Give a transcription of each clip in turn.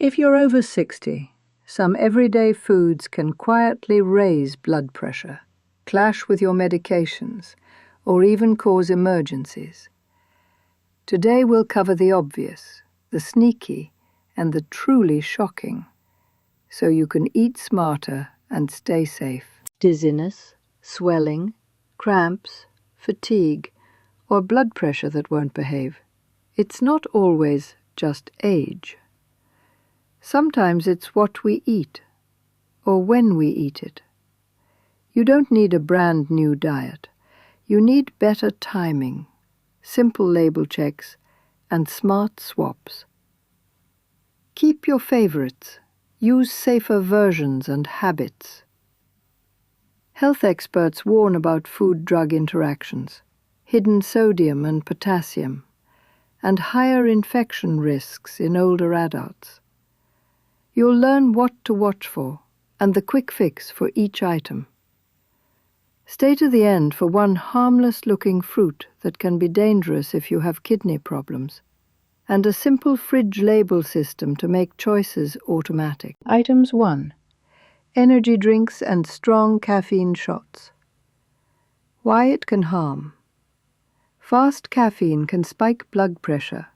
If you're over 60, some everyday foods can quietly raise blood pressure, clash with your medications, or even cause emergencies. Today we'll cover the obvious, the sneaky, and the truly shocking, so you can eat smarter and stay safe. Dizziness, swelling, cramps, fatigue, or blood pressure that won't behave. It's not always just age. Sometimes it's what we eat, or when we eat it. You don't need a brand new diet. You need better timing, simple label checks, and smart swaps. Keep your favorites. Use safer versions and habits. Health experts warn about food-drug interactions, hidden sodium and potassium, and higher infection risks in older adults. You'll learn what to watch for and the quick fix for each item. Stay to the end for one harmless-looking fruit that can be dangerous if you have kidney problems, and a simple fridge label system to make choices automatic. Items 1. Energy drinks and strong caffeine shots. Why it can harm. Fast caffeine can spike blood pressure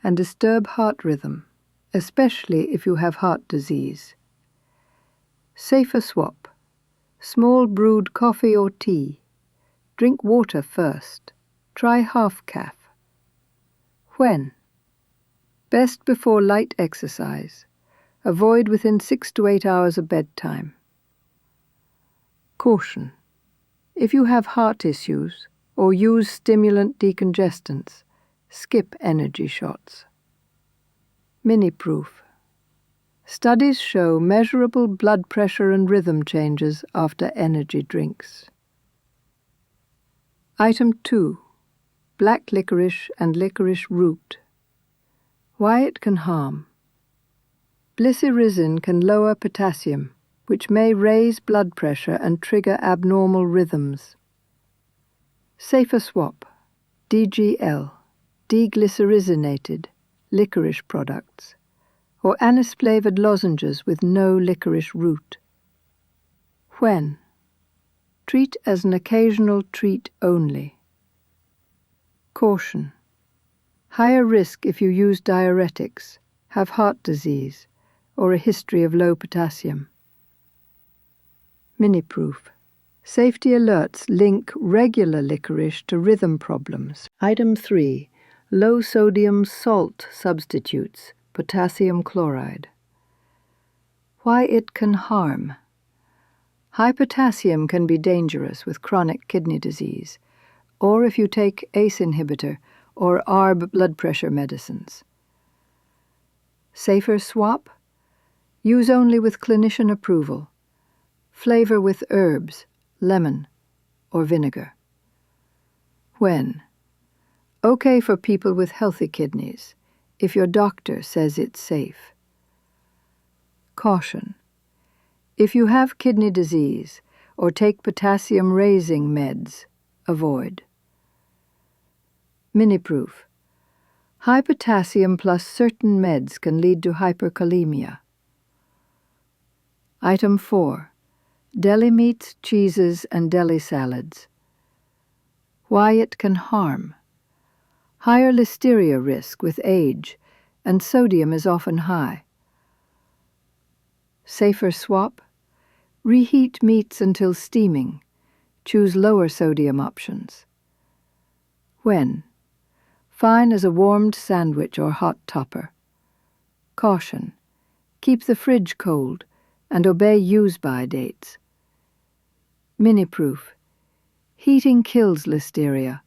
and disturb heart rhythm, especially if you have heart disease. Safer swap. Small brewed coffee or tea. Drink water first. Try half caff. When? Best before light exercise. Avoid within 6 to 8 hours of bedtime. Caution. If you have heart issues or use stimulant decongestants, skip energy shots. Mini-proof. Studies show measurable blood pressure and rhythm changes after energy drinks. Item 2. Black licorice and licorice root. Why it can harm. Glycyrrhizin can lower potassium, which may raise blood pressure and trigger abnormal rhythms. Safer swap. DGL, deglycyrrhizinated, licorice products, or anise-flavored lozenges with no licorice root. When? Treat as an occasional treat only. Caution. Higher risk if you use diuretics, have heart disease, or a history of low potassium. Mini-proof. Safety alerts link regular licorice to rhythm problems. Item 3. Low-sodium salt substitutes, potassium chloride. Why it can harm. High potassium can be dangerous with chronic kidney disease, or if you take ACE inhibitor or ARB blood pressure medicines. Safer swap? Use only with clinician approval. Flavor with herbs, lemon, or vinegar. When? Okay for people with healthy kidneys, if your doctor says it's safe. Caution. If you have kidney disease or take potassium-raising meds, avoid. Mini-proof. High potassium plus certain meds can lead to hyperkalemia. Item 4. Deli meats, cheeses, and deli salads. Why it can harm. Higher listeria risk with age, and sodium is often high. Safer swap. Reheat meats until steaming. Choose lower sodium options. When? Fine as a warmed sandwich or hot topper. Caution. Keep the fridge cold and obey use-by dates. Mini-proof. Heating kills listeria.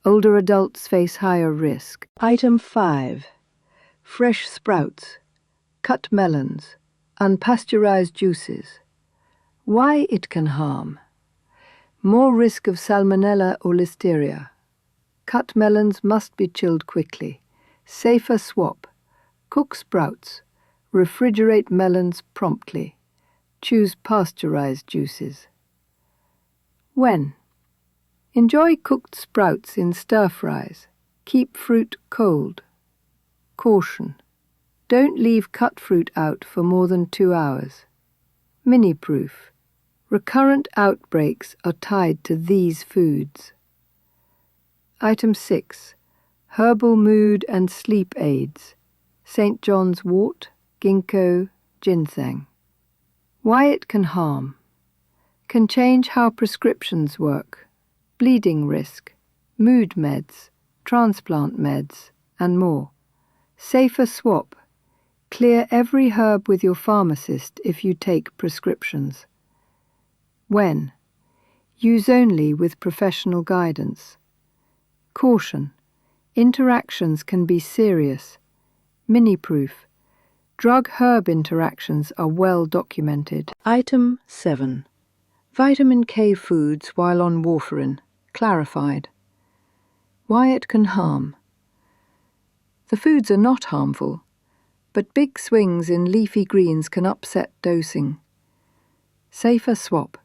Older adults face higher risk. Item 5. Fresh sprouts, cut melons, unpasteurized juices. Why it can harm. More risk of salmonella or listeria. Cut melons must be chilled quickly. Safer swap. Cook sprouts. Refrigerate melons promptly. Choose pasteurized juices. When? Enjoy cooked sprouts in stir-fries. Keep fruit cold. Caution. Don't leave cut fruit out for more than 2 hours. Mini proof. Recurrent outbreaks are tied to these foods. Item 6. Herbal mood and sleep aids. St. John's wort, ginkgo, ginseng. Why it can harm. Can change how prescriptions work. Bleeding risk. Mood meds. Transplant meds. And more. Safer swap. Clear every herb with your pharmacist if you take prescriptions. When? Use only with professional guidance. Caution. Interactions can be serious. Mini proof. Drug-herb interactions are well documented. Item 7. Vitamin K foods while on warfarin. Clarified. Why it can harm. The foods are not harmful, but big swings in leafy greens can upset dosing. Safer swap.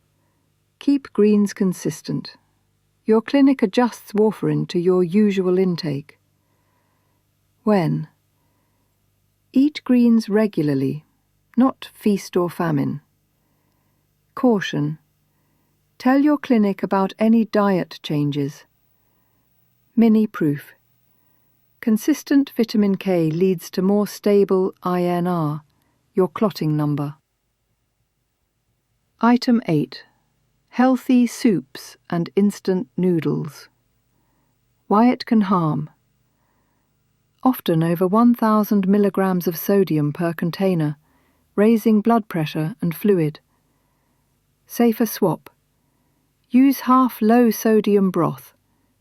Keep greens consistent. Your clinic adjusts warfarin to your usual intake. When? Eat greens regularly, not feast or famine. Caution. Tell your clinic about any diet changes. Mini proof. Consistent vitamin K leads to more stable INR, your clotting number. Item 8. Healthy soups and instant noodles. Why it can harm. Often over 1,000 milligrams of sodium per container, raising blood pressure and fluid. Safer swap. Use half low sodium broth,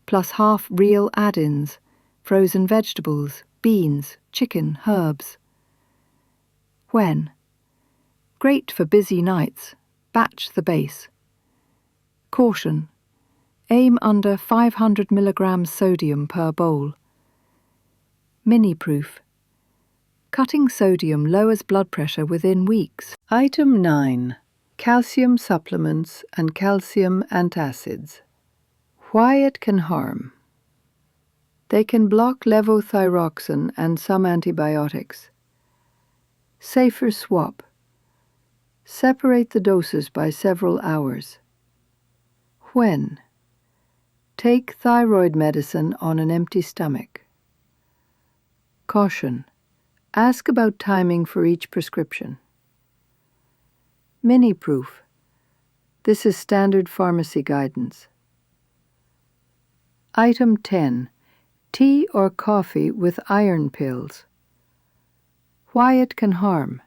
plus half real add-ins, frozen vegetables, beans, chicken, herbs. When? Great for busy nights. Batch the base. Caution. Aim under 500 milligrams sodium per bowl. Mini proof. Cutting sodium lowers blood pressure within weeks. Item 9. Calcium supplements and calcium antacids. Why it can harm. They can block levothyroxine and some antibiotics. Safer swap. Separate the doses by several hours. When? Take thyroid medicine on an empty stomach. Caution. Ask about timing for each prescription. Mini proof. This is standard pharmacy guidance. Item 10. Tea or coffee with iron pills. Why it can harm.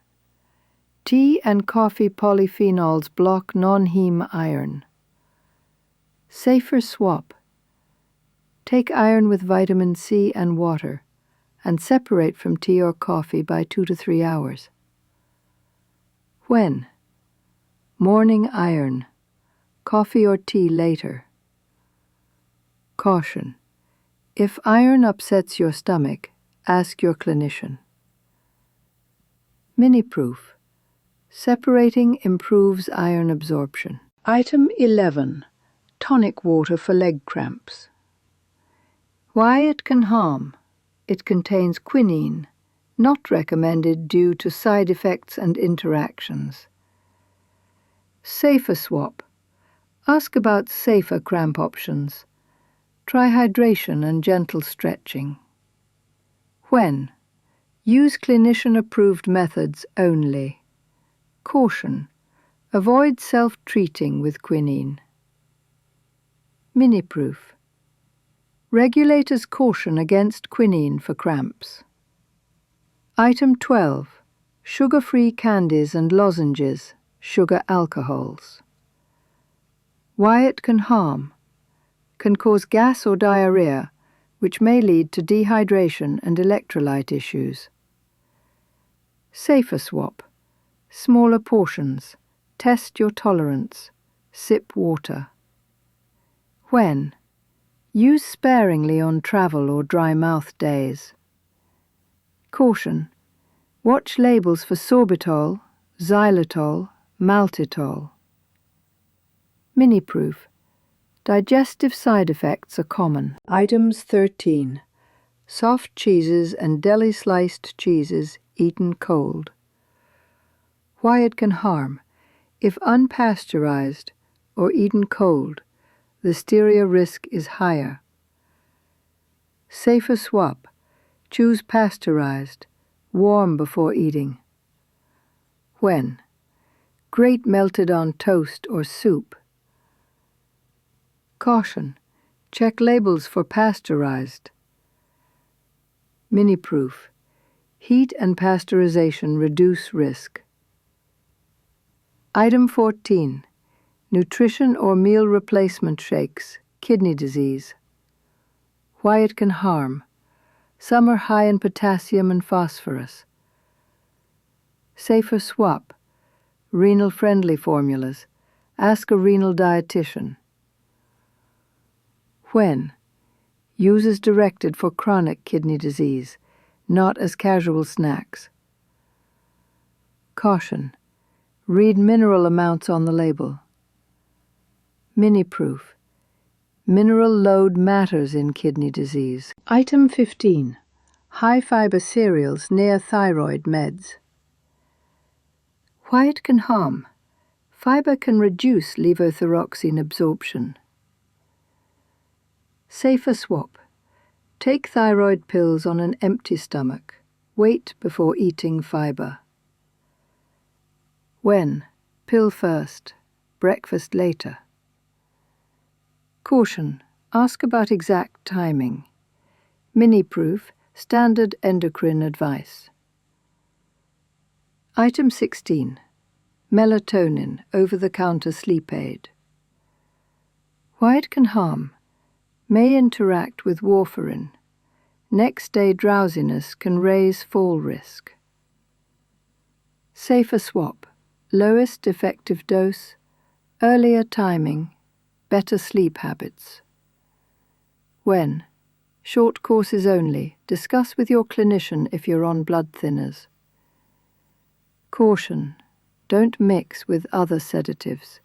Tea and coffee polyphenols block non-heme iron. Safer swap. Take iron with vitamin C and water, and separate from tea or coffee by 2 to 3 hours. When? Morning iron. Coffee or tea later. Caution. If iron upsets your stomach, ask your clinician. Mini proof. Separating improves iron absorption. Item 11. Tonic water for leg cramps. Why it can harm. It contains quinine, not recommended due to side effects and interactions. Safer swap. Ask about safer cramp options. Try hydration and gentle stretching. When? Use clinician-approved methods only. Caution. Avoid self-treating with quinine. Mini proof. Regulators caution against quinine for cramps. Item 12. Sugar-free candies and lozenges, sugar alcohols. Why it can harm. Can cause gas or diarrhea, which may lead to dehydration and electrolyte issues. Safer swap. Smaller portions. Test your tolerance. Sip water. When? Use sparingly on travel or dry mouth days. Caution. Watch labels for sorbitol, xylitol, maltitol. Mini proof. Digestive side effects are common. Items 13. Soft cheeses and deli sliced cheeses eaten cold. Why it can harm. If unpasteurized or eaten cold, listeria risk is higher. Safer swap. Choose pasteurized, warm before eating. When? Grate melted on toast or soup. Caution. Check labels for pasteurized. Mini-proof. Heat and pasteurization reduce risk. Item 14. Nutrition or meal replacement shakes, kidney disease. Why it can harm. Some are high in potassium and phosphorus. Safer swap. Renal-friendly formulas. Ask a renal dietitian. When? Use as directed for chronic kidney disease, not as casual snacks. Caution. Read mineral amounts on the label. Mini-proof. Mineral load matters in kidney disease. Item 15. High-fiber cereals near thyroid meds. Why it can harm. Fiber can reduce levothyroxine absorption. Safer swap. Take thyroid pills on an empty stomach. Wait before eating fiber. When? Pill first, breakfast later. Caution. Ask about exact timing. Mini-proof, standard endocrine advice. Item 16. Melatonin, over-the-counter sleep aid. Why it can harm. May interact with warfarin. Next day drowsiness can raise fall risk. Safer swap. Lowest effective dose, earlier timing, better sleep habits. When? Short courses only. Discuss with your clinician if you're on blood thinners. Caution. Don't mix with other sedatives.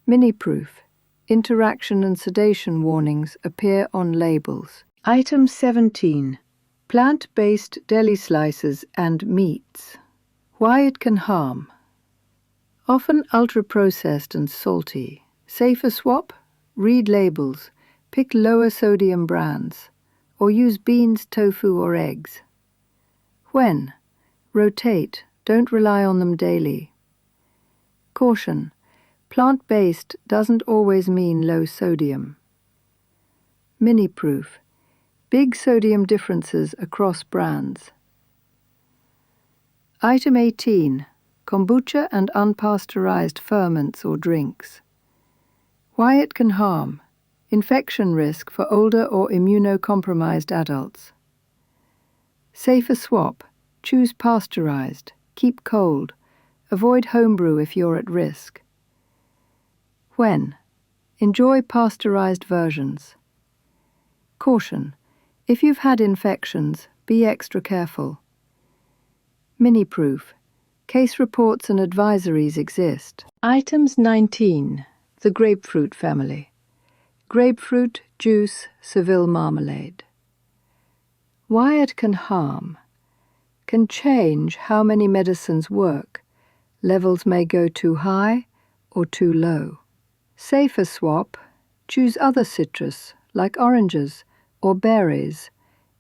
Mini-proof. Interaction and sedation warnings appear on labels. Item 17. Plant-based deli slices and meats. Why it can harm. Often ultra-processed and salty. Safer swap. Read labels. Pick lower sodium brands. Or use beans, tofu or eggs. When? Rotate. Don't rely on them daily. Caution. Plant-based doesn't always mean low sodium. Mini-proof. Big sodium differences across brands. Item 18. Kombucha and unpasteurized ferments or drinks. Why it can harm. Infection risk for older or immunocompromised adults. Safer swap. Choose pasteurized. Keep cold. Avoid homebrew if you're at risk. When? Enjoy pasteurized versions. Caution. If you've had infections, be extra careful. Mini-proof. Case reports and advisories exist. Items 19. The grapefruit family. Grapefruit, juice, Seville marmalade. Why it can harm. Can change how many medicines work. Levels may go too high or too low. Safer swap. Choose other citrus, like oranges or berries,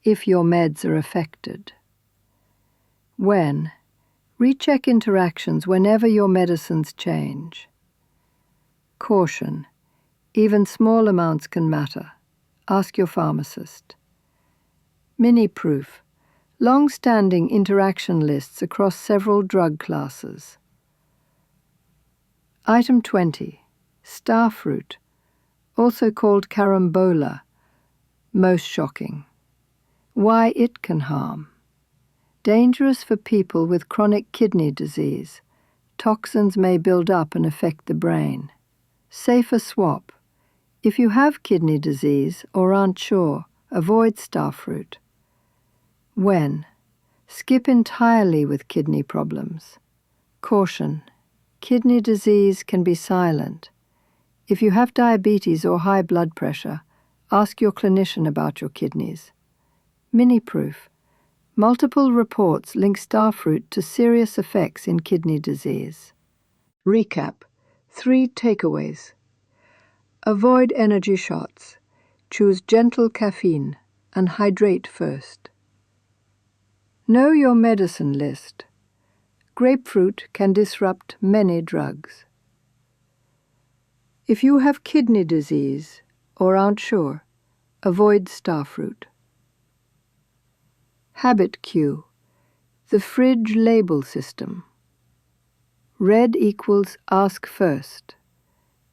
if your meds are affected. When? Recheck interactions whenever your medicines change. Caution. Even small amounts can matter. Ask your pharmacist. Mini-proof. Long-standing interaction lists across several drug classes. Item 20. Starfruit, also called carambola, most shocking. Why it can harm. Dangerous for people with chronic kidney disease. Toxins may build up and affect the brain. Safer swap. If you have kidney disease or aren't sure, avoid starfruit. When? Skip entirely with kidney problems. Caution. Kidney disease can be silent. If you have diabetes or high blood pressure, ask your clinician about your kidneys. Mini-proof. Multiple reports link starfruit to serious effects in kidney disease. Recap. 3 takeaways. Avoid energy shots. Choose gentle caffeine and hydrate first. Know your medicine list. Grapefruit can disrupt many drugs. If you have kidney disease or aren't sure, avoid starfruit. Habit cue. The fridge label system. Red equals ask first.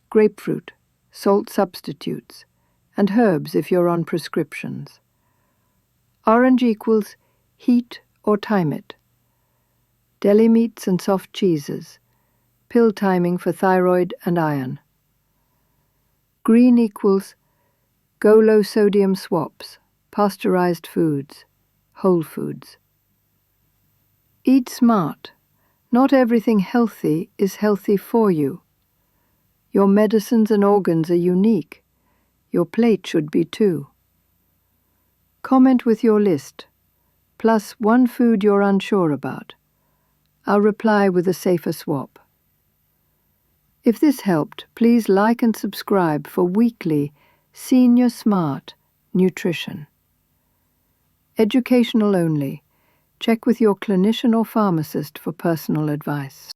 Grapefruit, salt substitutes, and herbs if you're on prescriptions. Orange equals heat or time it. Deli meats and soft cheeses. Pill timing for thyroid and iron. Green equals go low sodium swaps, pasteurized foods, whole foods. Eat smart. Not everything healthy is healthy for you. Your medicines and organs are unique. Your plate should be too. Comment with your list, plus one food you're unsure about. I'll reply with a safer swap. If this helped, please like and subscribe for weekly Senior Smart Nutrition. Educational only. Check with your clinician or pharmacist for personal advice.